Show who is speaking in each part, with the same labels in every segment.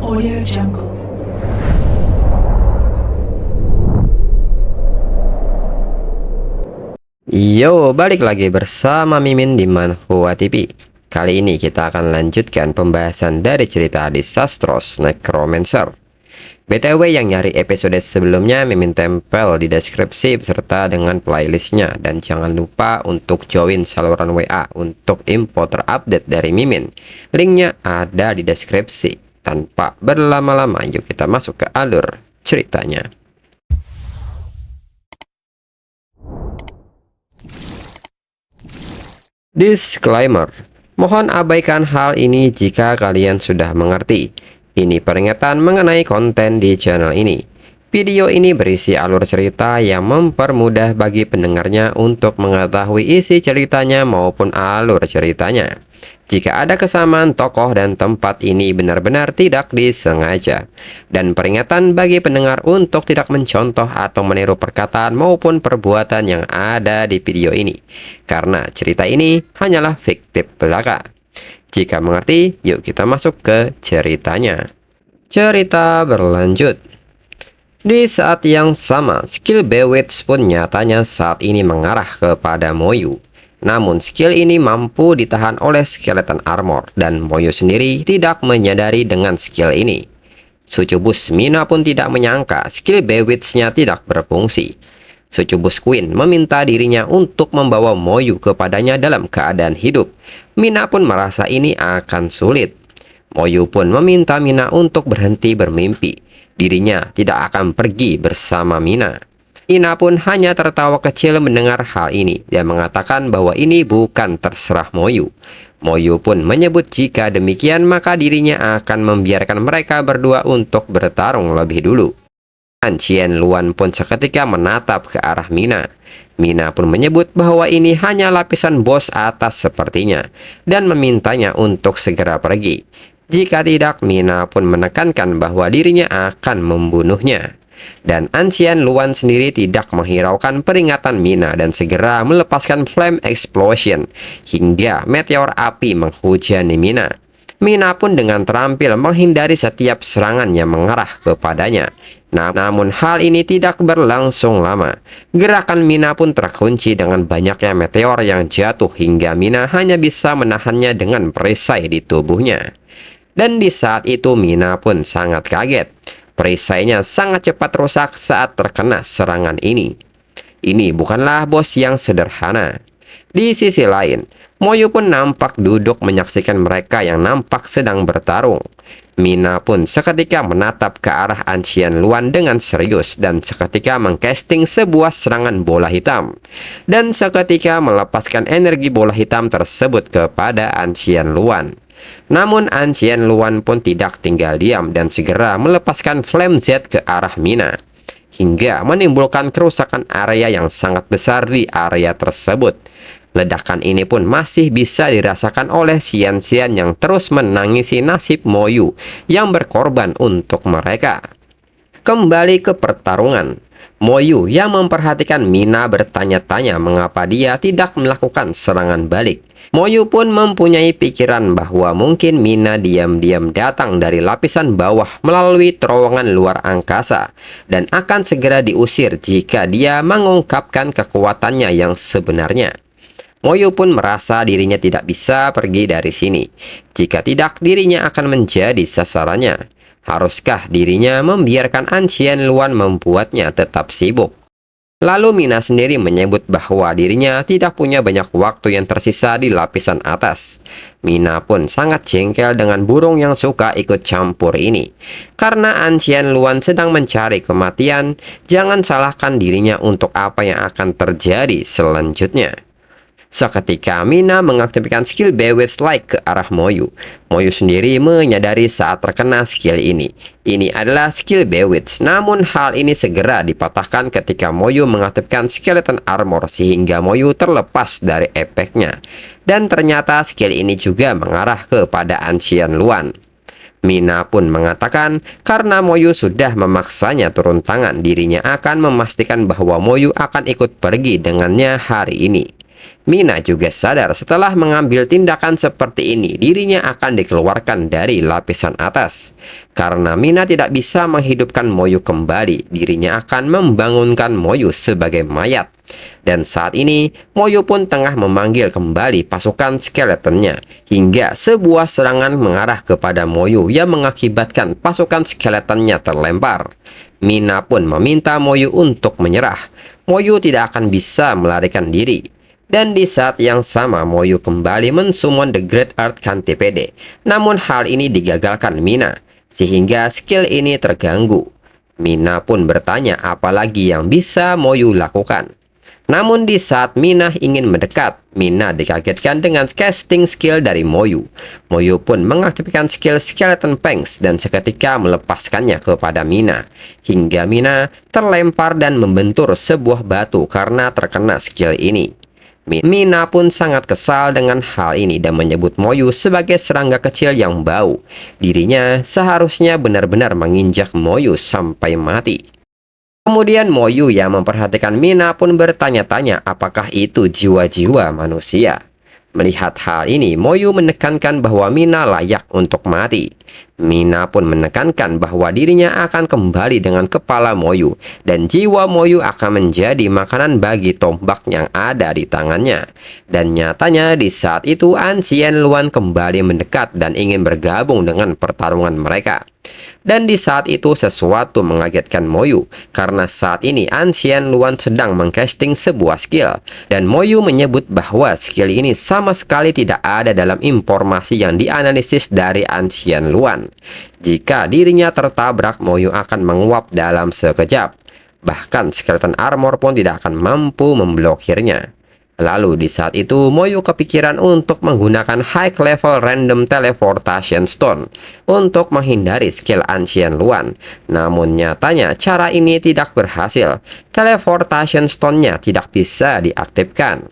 Speaker 1: Audio Jungle.
Speaker 2: Yo, balik lagi bersama Mimin di Manhwa TV. Kali ini kita akan lanjutkan pembahasan dari cerita Disastros Necromancer. BTW yang nyari episode sebelumnya Mimin tempel di deskripsi beserta dengan playlistnya. Dan jangan lupa untuk join saluran WA untuk info terupdate dari Mimin. Linknya ada di deskripsi. Tanpa berlama-lama, yuk kita masuk ke alur ceritanya. Disclaimer, mohon abaikan hal ini jika kalian sudah mengerti. Ini peringatan mengenai konten di channel ini. Video ini berisi alur cerita yang mempermudah bagi pendengarnya untuk mengetahui isi ceritanya maupun alur ceritanya. Jika ada kesamaan tokoh dan tempat, ini benar-benar tidak disengaja. Dan peringatan bagi pendengar untuk tidak mencontoh atau meniru perkataan maupun perbuatan yang ada di video ini. Karena cerita ini hanyalah fiktif belaka. Jika mengerti, yuk kita masuk ke ceritanya. Cerita berlanjut. Di saat yang sama, skill Bewitch pun nyatanya saat ini mengarah kepada Moyu. Namun skill ini mampu ditahan oleh skeleton armor dan Moyu sendiri tidak menyadari dengan skill ini. Sucubus Mina pun tidak menyangka skill Bewitch-nya tidak berfungsi. Sucubus Queen meminta dirinya untuk membawa Moyu kepadanya dalam keadaan hidup. Mina pun merasa ini akan sulit. Moyu pun meminta Mina untuk berhenti bermimpi. Dirinya tidak akan pergi bersama Mina. Mina pun hanya tertawa kecil mendengar hal ini dan mengatakan bahwa ini bukan terserah Moyu. Moyu pun menyebut jika demikian maka dirinya akan membiarkan mereka berdua untuk bertarung lebih dulu. Ancien Luan pun seketika menatap ke arah Mina. Mina pun menyebut bahwa ini hanya lapisan bos atas sepertinya dan memintanya untuk segera pergi. Jika tidak, Mina pun menekankan bahwa dirinya akan membunuhnya. Dan Ancien Luan sendiri tidak menghiraukan peringatan Mina dan segera melepaskan Flame Explosion hingga meteor api menghujani Mina. Mina pun dengan terampil menghindari setiap serangan yang mengarah kepadanya. Namun hal ini tidak berlangsung lama. Gerakan Mina pun terkunci dengan banyaknya meteor yang jatuh hingga Mina hanya bisa menahannya dengan perisai di tubuhnya. Dan di saat itu Mina pun sangat kaget. Perisainya sangat cepat rusak saat terkena serangan ini. Ini bukanlah bos yang sederhana. Di sisi lain, Moyu pun nampak duduk menyaksikan mereka yang nampak sedang bertarung. Mina pun seketika menatap ke arah Ancien Luan dengan serius dan seketika mengcasting sebuah serangan bola hitam. Dan seketika melepaskan energi bola hitam tersebut kepada Ancien Luan. Namun Ancien Luan pun tidak tinggal diam dan segera melepaskan Flame Z ke arah Mina, hingga menimbulkan kerusakan area yang sangat besar di area tersebut. Ledakan ini pun masih bisa dirasakan oleh Xian-Xian yang terus menangisi nasib Moyu yang berkorban untuk mereka. Kembali ke pertarungan. Moyu yang memperhatikan Mina bertanya-tanya mengapa dia tidak melakukan serangan balik. Moyu pun mempunyai pikiran bahwa mungkin Mina diam-diam datang dari lapisan bawah melalui terowongan luar angkasa dan akan segera diusir jika dia mengungkapkan kekuatannya yang sebenarnya. Moyu pun merasa dirinya tidak bisa pergi dari sini. Jika tidak, dirinya akan menjadi sasarannya. Haruskah dirinya membiarkan Ancien Luan membuatnya tetap sibuk? Lalu Mina sendiri menyebut bahwa dirinya tidak punya banyak waktu yang tersisa di lapisan atas. Mina pun sangat jengkel dengan burung yang suka ikut campur ini. Karena Ancien Luan sedang mencari kematian, jangan salahkan dirinya untuk apa yang akan terjadi selanjutnya. Seketika Mina mengaktifkan skill Bewitch Like ke arah Moyu. Moyu sendiri menyadari saat terkena skill ini. Ini adalah skill Bewitch, namun hal ini segera dipatahkan ketika Moyu mengaktifkan Skeleton Armor sehingga Moyu terlepas dari efeknya. Dan ternyata skill ini juga mengarah kepada Ancien Luan. Mina pun mengatakan karena Moyu sudah memaksanya turun tangan, dirinya akan memastikan bahwa Moyu akan ikut pergi dengannya hari ini. Mina juga sadar setelah mengambil tindakan seperti ini, dirinya akan dikeluarkan dari lapisan atas. Karena Mina tidak bisa menghidupkan Moyu kembali, dirinya akan membangunkan Moyu sebagai mayat. Dan saat ini, Moyu pun tengah memanggil kembali pasukan skeletonnya, hingga sebuah serangan mengarah kepada Moyu yang mengakibatkan pasukan skeletonnya terlempar. Mina pun meminta Moyu untuk menyerah. Moyu tidak akan bisa melarikan diri. Dan di saat yang sama, Moyu kembali mensummon The Great Earth Cantipede. Namun hal ini digagalkan Mina, sehingga skill ini terganggu. Mina pun bertanya apalagi yang bisa Moyu lakukan. Namun di saat Mina ingin mendekat, Mina dikagetkan dengan casting skill dari Moyu. Moyu pun mengaktifkan skill Skeleton Fangs dan seketika melepaskannya kepada Mina. Hingga Mina terlempar dan membentur sebuah batu karena terkena skill ini. Mina pun sangat kesal dengan hal ini dan menyebut Moyu sebagai serangga kecil yang bau. Dirinya seharusnya benar-benar menginjak Moyu sampai mati. Kemudian Moyu yang memperhatikan Mina pun bertanya-tanya apakah itu jiwa-jiwa manusia. Melihat hal ini, Moyu menekankan bahwa Mina layak untuk mati. Mina pun menekankan bahwa dirinya akan kembali dengan kepala Moyu, dan jiwa Moyu akan menjadi makanan bagi tombak yang ada di tangannya. Dan nyatanya di saat itu Ancien Luan kembali mendekat dan ingin bergabung dengan pertarungan mereka. Dan di saat itu sesuatu mengagetkan Moyu, karena saat ini Ancien Luan sedang mengcasting sebuah skill, dan Moyu menyebut bahwa skill ini sama sekali tidak ada dalam informasi yang dianalisis dari Ancien Luan. Jika dirinya tertabrak, Moyu akan menguap dalam sekejap. Bahkan skeleton armor pun tidak akan mampu memblokirnya. Lalu di saat itu Moyu kepikiran untuk menggunakan high level random teleportation stone untuk menghindari skill Ancien Luan. Namun nyatanya cara ini tidak berhasil. Teleportation stone-nya tidak bisa diaktifkan.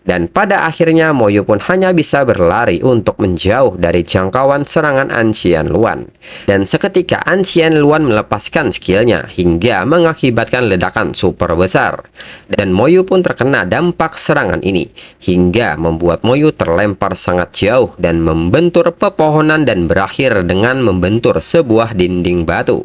Speaker 2: Dan pada akhirnya Moyu pun hanya bisa berlari untuk menjauh dari jangkauan serangan Ancien Luan. Dan seketika Ancien Luan melepaskan skillnya hingga mengakibatkan ledakan super besar. Dan Moyu pun terkena dampak serangan ini, hingga membuat Moyu terlempar sangat jauh dan membentur pepohonan dan berakhir dengan membentur sebuah dinding batu.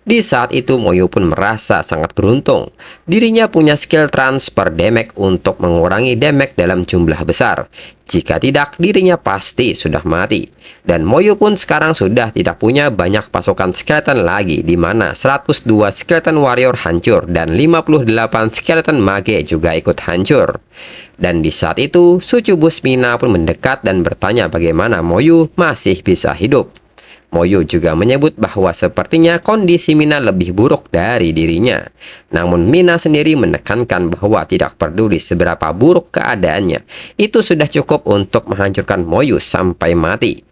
Speaker 2: Di saat itu Moyu pun merasa sangat beruntung. Dirinya punya skill transfer damage untuk mengurangi damage dalam jumlah besar. Jika tidak, dirinya pasti sudah mati. Dan Moyu pun sekarang sudah tidak punya banyak pasukan skeleton lagi, di mana 102 skeleton warrior hancur dan 58 skeleton mage juga ikut hancur. Dan di saat itu Sucubus Mina pun mendekat dan bertanya bagaimana Moyu masih bisa hidup. Moyu juga menyebut bahwa sepertinya kondisi Mina lebih buruk dari dirinya. Namun Mina sendiri menekankan bahwa tidak peduli seberapa buruk keadaannya, itu sudah cukup untuk menghancurkan Moyu sampai mati.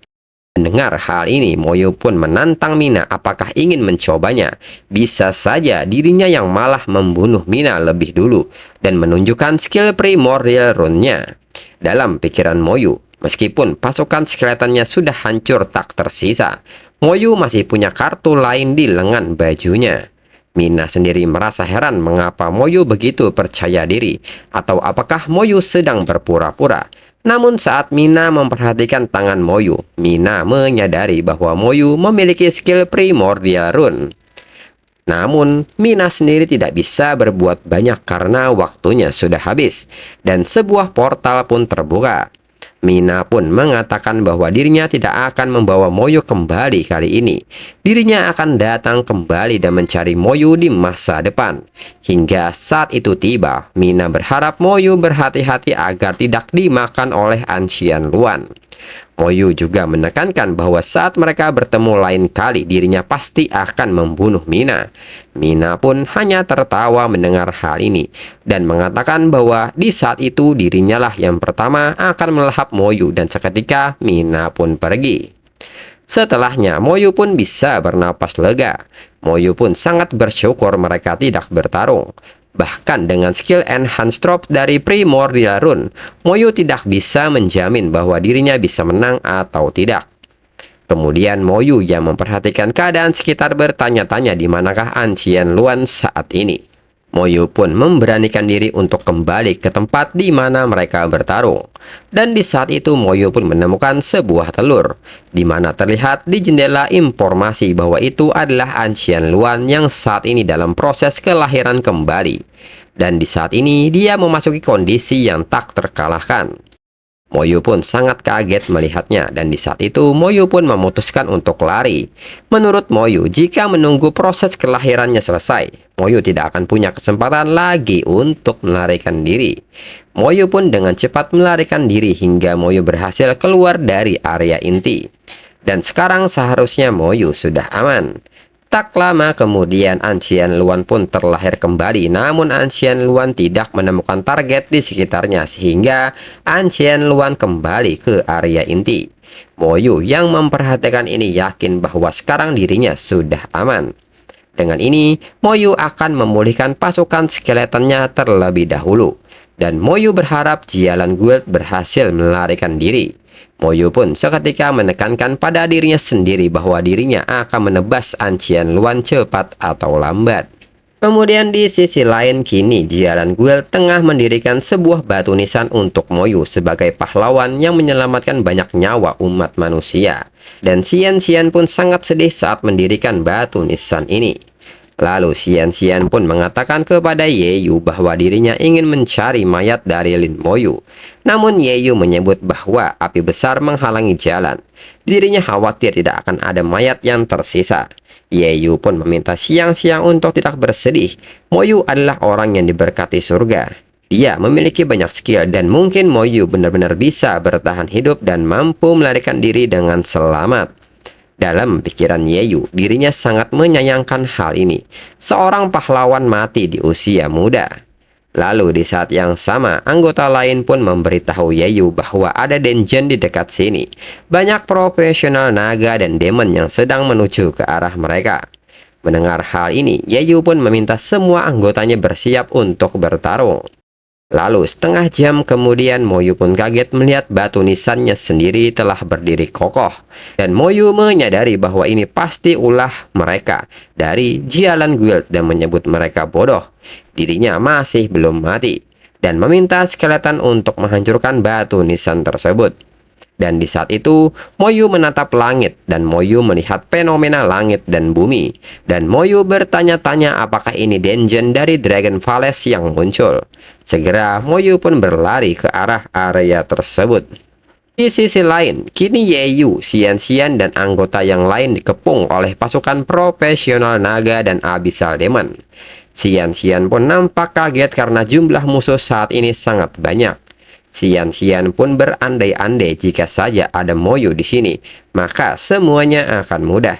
Speaker 2: Mendengar hal ini, Moyu pun menantang Mina apakah ingin mencobanya. Bisa saja dirinya yang malah membunuh Mina lebih dulu dan menunjukkan skill primordial rune-nya. Dalam pikiran Moyu, meskipun pasukan skeletonnya sudah hancur tak tersisa, Moyu masih punya kartu lain di lengan bajunya. Mina sendiri merasa heran mengapa Moyu begitu percaya diri, atau apakah Moyu sedang berpura-pura. Namun saat Mina memperhatikan tangan Moyu, Mina menyadari bahwa Moyu memiliki skill primordial rune. Namun, Mina sendiri tidak bisa berbuat banyak karena waktunya sudah habis, dan sebuah portal pun terbuka. Mina pun mengatakan bahwa dirinya tidak akan membawa Moyu kembali kali ini. Dirinya akan datang kembali dan mencari Moyu di masa depan. Hingga saat itu tiba, Mina berharap Moyu berhati-hati agar tidak dimakan oleh Ancien Luan. Moyu juga menekankan bahwa saat mereka bertemu lain kali, dirinya pasti akan membunuh Mina. Mina pun hanya tertawa mendengar hal ini dan mengatakan bahwa di saat itu dirinya lah yang pertama akan melahap Moyu, dan seketika Mina pun pergi. Setelahnya Moyu pun bisa bernapas lega. Moyu pun sangat bersyukur mereka tidak bertarung. Bahkan dengan skill enhance drop dari primordial rune, Moyu tidak bisa menjamin bahwa dirinya bisa menang atau tidak. Kemudian Moyu yang memperhatikan keadaan sekitar bertanya-tanya di manakah Ancien Luan saat ini. Moyu pun memberanikan diri untuk kembali ke tempat di mana mereka bertarung. Dan di saat itu Moyu pun menemukan sebuah telur, di mana terlihat di jendela informasi bahwa itu adalah Ancien Luan yang saat ini dalam proses kelahiran kembali. Dan di saat ini dia memasuki kondisi yang tak terkalahkan. Moyu pun sangat kaget melihatnya dan di saat itu Moyu pun memutuskan untuk lari. Menurut Moyu, jika menunggu proses kelahirannya selesai, Moyu tidak akan punya kesempatan lagi untuk melarikan diri. Moyu pun dengan cepat melarikan diri hingga Moyu berhasil keluar dari area inti. Dan sekarang seharusnya Moyu sudah aman. Tak lama kemudian Ancien Luan pun terlahir kembali, namun Ancien Luan tidak menemukan target di sekitarnya sehingga Ancien Luan kembali ke area inti. Moyu yang memperhatikan ini yakin bahwa sekarang dirinya sudah aman. Dengan ini, Moyu akan memulihkan pasukan skeletonnya terlebih dahulu. Dan Moyu berharap Jialan Guild berhasil melarikan diri. Moyu pun seketika menekankan pada dirinya sendiri bahwa dirinya akan menebas Ancien Luan cepat atau lambat. Kemudian di sisi lain kini Jialan Guild tengah mendirikan sebuah batu nisan untuk Moyu sebagai pahlawan yang menyelamatkan banyak nyawa umat manusia. Dan Xian Xian pun sangat sedih saat mendirikan batu nisan ini. Lalu Xian Xian pun mengatakan kepada Yeyu bahwa dirinya ingin mencari mayat dari Lin Moyu. Namun Yeyu menyebut bahwa api besar menghalangi jalan. Dirinya khawatir tidak akan ada mayat yang tersisa. Yeyu pun meminta Xian Xian untuk tidak bersedih. Moyu adalah orang yang diberkati surga. Dia memiliki banyak skill dan mungkin Moyu benar-benar bisa bertahan hidup dan mampu melarikan diri dengan selamat. Dalam pikiran Yeyu, dirinya sangat menyayangkan hal ini. Seorang pahlawan mati di usia muda. Lalu di saat yang sama, anggota lain pun memberitahu Yeyu bahwa ada dungeon di dekat sini. Banyak profesional naga dan demon yang sedang menuju ke arah mereka. Mendengar hal ini, Yeyu pun meminta semua anggotanya bersiap untuk bertarung. Lalu setengah jam kemudian Moyu pun kaget melihat batu nisannya sendiri telah berdiri kokoh. Dan Moyu menyadari bahwa ini pasti ulah mereka dari Jialan Guild dan menyebut mereka bodoh. Dirinya masih belum mati. Dan meminta skeleton untuk menghancurkan batu nisan tersebut. Dan di saat itu, Moyu menatap langit dan Moyu melihat fenomena langit dan bumi. Dan Moyu bertanya-tanya apakah ini dungeon dari Dragon Palace yang muncul. Segera Moyu pun berlari ke arah area tersebut. Di sisi lain, kini Yeyu, Xian Xian, dan anggota yang lain dikepung oleh pasukan profesional naga dan abyssal demon. Xian Xian pun nampak kaget karena jumlah musuh saat ini sangat banyak. Xian Xian pun berandai-andai jika saja ada Moyu di sini, maka semuanya akan mudah.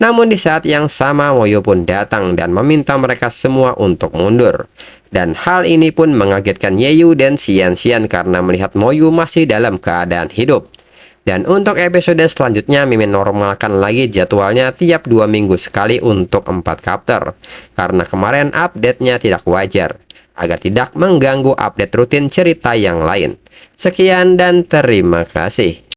Speaker 2: Namun di saat yang sama Moyu pun datang dan meminta mereka semua untuk mundur. Dan hal ini pun mengagetkan Yeyu dan Xian Xian karena melihat Moyu masih dalam keadaan hidup. Dan untuk episode selanjutnya Mimin normalkan lagi jadwalnya tiap 2 minggu sekali untuk 4 chapter. Karena kemarin update-nya tidak wajar, agar tidak mengganggu update rutin cerita yang lain. Sekian dan terima kasih.